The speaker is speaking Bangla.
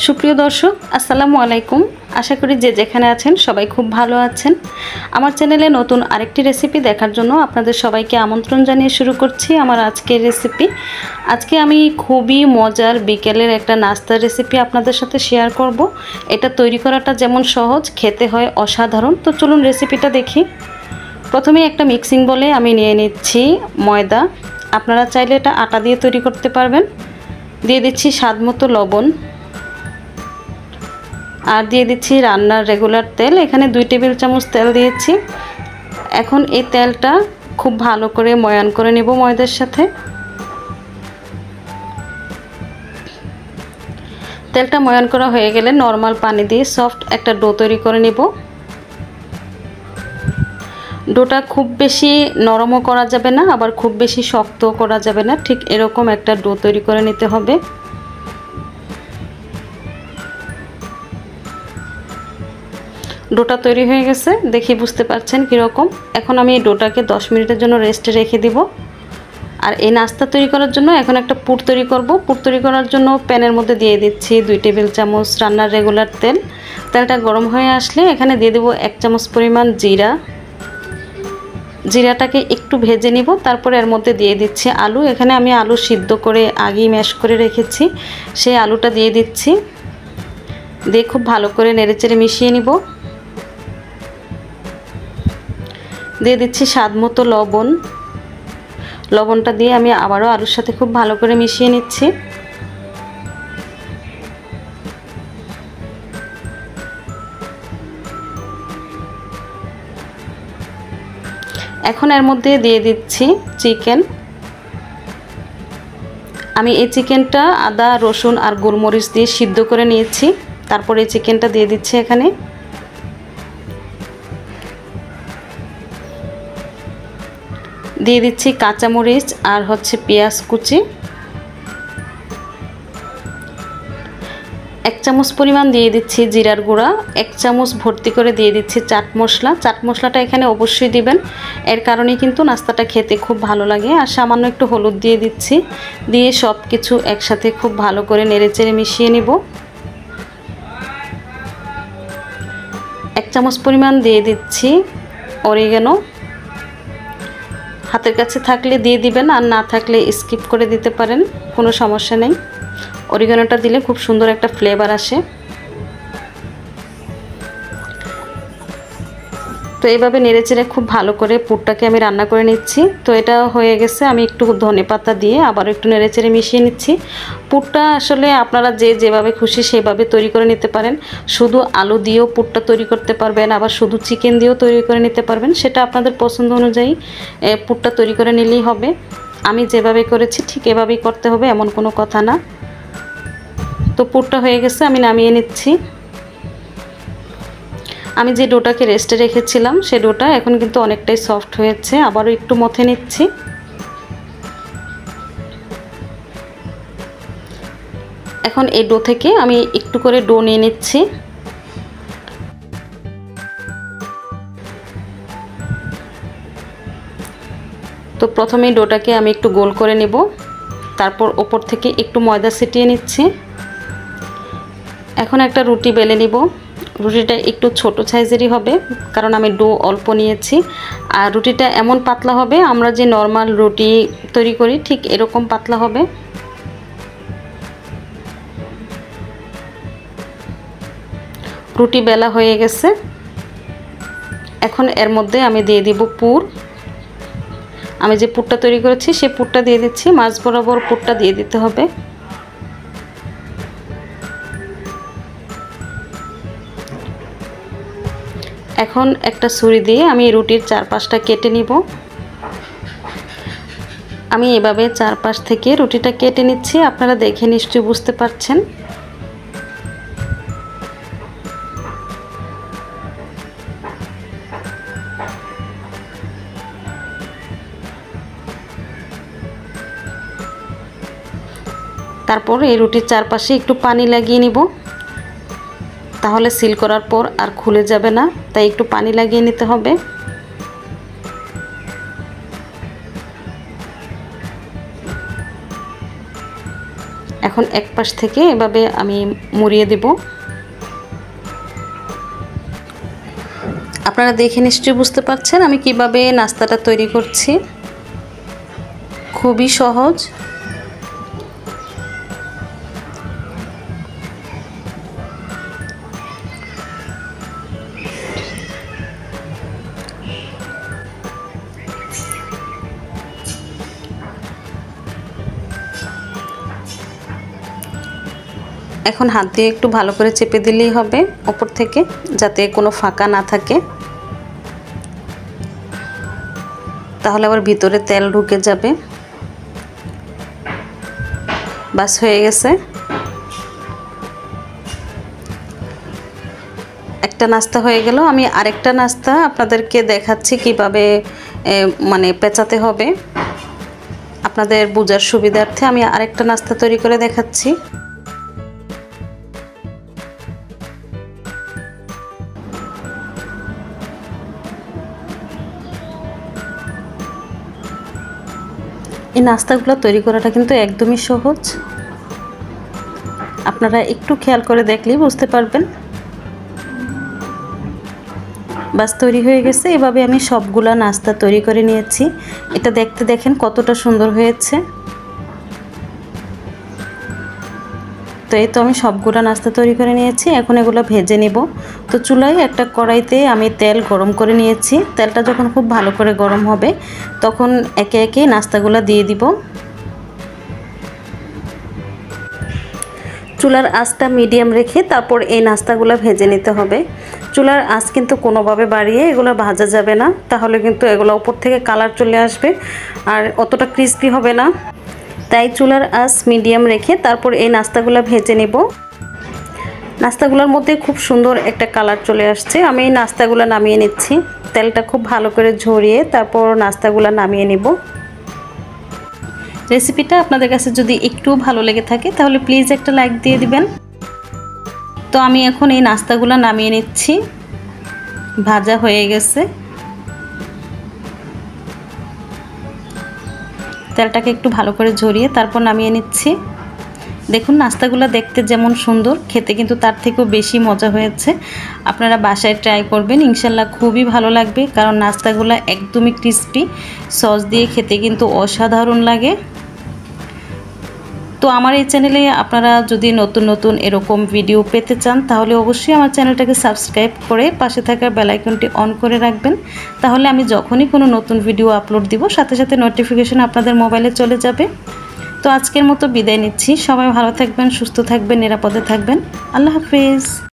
সুপ্রিয় দর্শক, আসসালামু আলাইকুম। আশা করি যে যেখানে আছেন সবাই খুব ভালো আছেন। আমার চ্যানেলে নতুন আরেকটি রেসিপি দেখার জন্য আপনাদের সবাইকে আমন্ত্রণ জানিয়ে শুরু করছি আমার আজকের রেসিপি। আজকে আমি খুবই মজার বিকেলের একটা নাস্তার রেসিপি আপনাদের সাথে শেয়ার করব। এটা তৈরি করাটা যেমন সহজ, খেতে হয় অসাধারণ। তো চলুন রেসিপিটা দেখি। প্রথমে একটা মিক্সিং বলে আমি নিয়ে নিচ্ছি ময়দা। আপনারা চাইলে এটা আটা দিয়ে তৈরি করতে পারবেন। দিয়ে দিচ্ছি স্বাদ মতো লবণ, আর দিয়ে দিচ্ছি রান্নার রেগুলার তেল। এখানে 2 টেবিল চামচ তেল দিয়েছি। এখন এই তেলটা খুব ভালো করে ময়ান করে নেব ময়দার সাথে। তেলটা ময়ান করা হয়ে গেলে নরমাল পানি দিয়ে সফট একটা ডো তৈরি করে নেব। ডোটা খুব বেশি নরমও করা যাবে না, আবার খুব বেশি শক্তও করা যাবে না, ঠিক এরকম একটা ডো তৈরি করে নিতে হবে। ডোটা তৈরি হয়ে গেছে, দেখি বুঝতে পারছেন কীরকম। এখন আমি এই ডোটাকে 10 মিনিটের জন্য রেস্টে রেখে দিব। আর এই নাস্তা তৈরি করার জন্য এখন একটা পুর তৈরি করব। পুর তৈরি করার জন্য প্যানের মধ্যে দিয়ে দিচ্ছি 2 টেবিল চামচ রান্নার রেগুলার তেল। তেলটা গরম হয়ে আসলে এখানে দিয়ে দেব 1 চামচ পরিমাণ জিরা। জিরাটাকে একটু ভেজে নিব, তারপরে এর মধ্যে দিয়ে দিচ্ছি আলু। এখানে আমি আলু সিদ্ধ করে আগেই ম্যাশ করে রেখেছি, সেই আলুটা দিয়ে দিচ্ছি। দিয়ে খুব ভালো করে নেড়েচেড়ে মিশিয়ে নিব। দিয়ে দিচ্ছি স্বাদ মতো লবণ। লবণটা দিয়ে আমি আবারও আলুর সাথে খুব ভালো করে মিশিয়ে নিচ্ছি। এখন এর মধ্যে দিয়ে দিচ্ছি চিকেন। আমি এই চিকেনটা আদা রসুন আর গোলমরিচ দিয়ে সিদ্ধ করে নিয়েছি। তারপরে এই চিকেনটা দিয়ে দিচ্ছি এখানে। দিয়ে দিচ্ছি কাঁচামরিচ আর পেঁয়াজ কুচি। 1 চামচ পরিমাণ দিয়ে দিচ্ছি জিরার গুঁড়া। 1 চামচ ভর্তি করে দিয়ে দিচ্ছি চাট মশলা। চাট মশলাটা এখানে অবশ্যই দিবেন, এর কারণেই কিন্তু নাস্তাটা খেতে খুব ভালো লাগে। আর সামান্য একটু হলুদ দিয়ে দিচ্ছি। দিয়ে সব কিছু একসাথে খুব ভালো করে নেড়েচেড়ে মিশিয়ে নিব। 1 চামচ পরিমাণ দিয়ে দিচ্ছি অরিগানো। হাতের কাছে থাকলে দিয়ে দিবেন, আর না থাকলে স্কিপ করে দিতে পারেন, কোনো সমস্যা নেই। অরিগানোটা দিলে খুব সুন্দর একটা ফ্লেভার আসে। তো এইভাবে নেড়েচেড়ে খুব ভালো করে পুরটাকে আমি রান্না করে নিচ্ছি। তো এটা হয়ে গেছে, আমি একটু ধনেপাতা দিয়ে আবার একটু নেড়েচেড়ে মিশিয়ে নিচ্ছি। পুরটা আসলে আপনারা যেভাবে খুশি সেভাবে তৈরি করে নিতে পারেন। শুধু আলু দিয়েও পুরটা তৈরি করতে পারবেন, আবার শুধু চিকেন দিয়েও তৈরি করে নিতে পারবেন। সেটা আপনাদের পছন্দ অনুযায়ী পুরটা তৈরি করে নিলেই হবে। আমি যেভাবে করেছি ঠিক এভাবেই করতে হবে, এমন কোনো কথা না। তো পুরটা হয়ে গেছে, আমি নামিয়ে নিচ্ছি। আমি যে ডোটাকে রেস্টে রেখেছিলাম সেই ডোটা এখন কিন্তু অনেকটাই সফট হয়েছে। আবারও একটু মথে নিচ্ছি। এখন এই ডো থেকে আমি একটু করে ডো নিয়ে নিচ্ছি। তো প্রথমে ডোটাকে আমি একটু গোল করে নেব, তারপর ওপর থেকে একটু ময়দা ছিটিয়ে নিচ্ছি। এখন একটা রুটি বেলে নিব। রুটিটা একটু ছোট সাইজেরই হবে, কারণ আমি ডো অল্প নিয়েছি। আর রুটিটা এমন পাতলা হবে, আমরা যে নর্মাল রুটি তৈরি করি ঠিক এরকম পাতলা হবে। রুটি বেলা হয়ে গেছে। এখন এর মধ্যে আমি দিয়ে দিব পুর। আমি যে পুরটা তৈরি করেছি সেই পুরটা দিয়ে দিচ্ছি। মাঝ বরাবর পুরটা দিয়ে দিতে হবে। এখন একটা ছুরি দিয়ে আমি রুটির চারপাশটা কেটে নিব। আমি এভাবে চারপাশ থেকে রুটিটা কেটে নিচ্ছি, আপনারা দেখে নিশ্চয়ই বুঝতে পারছেন। তারপর এই রুটির চারপাশে একটু পানি লাগিয়ে নিব, তাহলে সিল করার পর আর খুলে যাবে না, তাই একটু পানি লাগিয়ে নিতে হবে। এখন এক পাশ থেকে এভাবে আমি মুড়িয়ে দেব। আপনারা দেখে নিশ্চয়ই বুঝতে পারছেন আমি কিভাবে নাস্তাটা তৈরি করছি। খুবই সহজ। এখন হাত দিয়ে একটু ভালো করে চেপে দিলেই হবে উপর থেকে, যাতে কোনো ফাঁকা না থাকে, তাহলে আবার ভিতরে তেল ঢুকে যাবে। বাস হয়ে গেছে। একটা নাস্তা হয়ে গেল। আমি আরেকটা নাস্তা আপনাদেরকে দেখাচ্ছি কিভাবে মানে পেঁচাতে হবে। আপনাদের বোঝার সুবিধার্থে আমি আরেকটা নাস্তা তৈরি করে দেখাচ্ছি। এই নাস্তাগুলো তৈরি করাটা কিন্তু একদমই সহজ। আপনারা একটু খেয়াল করে দেখলেই বুঝতে পারবেন। বাস তৈরি হয়ে গেছে। এভাবে আমি সবগুলা নাস্তা তৈরি করে নিয়েছি। এটা দেখতে দেখেন কতটা সুন্দর হয়েছে। তো এই তো আমি সবগুলা নাস্তা তৈরি করে নিয়েছি। এখন এগুলো ভেজে নেব। তো চুলায় একটা কড়াইতে আমি তেল গরম করে নিয়েছি। তেলটা যখন খুব ভালো করে গরম হবে তখন একে একে নাস্তাগুলো দিয়ে দিব। চুলার আঁচটা মিডিয়াম রেখে তারপর এই নাস্তাগুলো ভেজে নিতে হবে। চুলার আঁচ কিন্তু কোনোভাবে বাড়িয়ে এগুলো ভাজা যাবে না, তাহলে কিন্তু এগুলো উপর থেকে কালার চলে আসবে আর অতটা ক্রিস্পি হবে না। তাই চুলার আঁচ মিডিয়াম রেখে তারপর এই নাস্তাগুলো ভেজে নেব। নাস্তাগুলোর মধ্যে খুব সুন্দর একটা কালার চলে আসছে। আমি এই নাস্তাগুলো নামিয়ে নিচ্ছি। তেলটা খুব ভালো করে ঝরিয়ে তারপর নাস্তাগুলো নামিয়ে নেব। রেসিপিটা আপনাদের কাছে যদি একটু ভালো লেগে থাকে তাহলে প্লিজ একটা লাইক দিয়ে দিবেন। তো আমি এখন এই নাস্তাগুলো নামিয়ে নিচ্ছি। ভাজা হয়ে গেছে। তেলটাকে একটু ভালো করে ঝরিয়ে তারপর নামিয়ে নিচ্ছি। দেখুন নাস্তাগুলো দেখতে যেমন সুন্দর, খেতে কিন্তু তার থেকেও বেশি মজা হয়েছে। আপনারা বাসায় ট্রাই করবেন, ইনশাল্লাহ খুবই ভালো লাগবে। কারণ নাস্তাগুলো একদমই ক্রিস্পি, সস দিয়ে খেতে কিন্তু অসাধারণ লাগে। তো আমার এই চ্যানেলে আপনারা যদি নতুন নতুন এরকম ভিডিও পেতে চান তাহলে অবশ্যই আমার চ্যানেলটাকে সাবস্ক্রাইব করে পাশে থাকা বেল আইকনটি অন করে রাখবেন। তাহলে আমি যখনই কোনো নতুন ভিডিও আপলোড দিব সাথে সাথে নোটিফিকেশন আপনাদের মোবাইলে চলে যাবে। তো আজকের মতো বিদায় নিচ্ছি। সবাই ভালো থাকবেন, সুস্থ থাকবেন, নিরাপদে থাকবেন। আল্লাহ হাফেজ।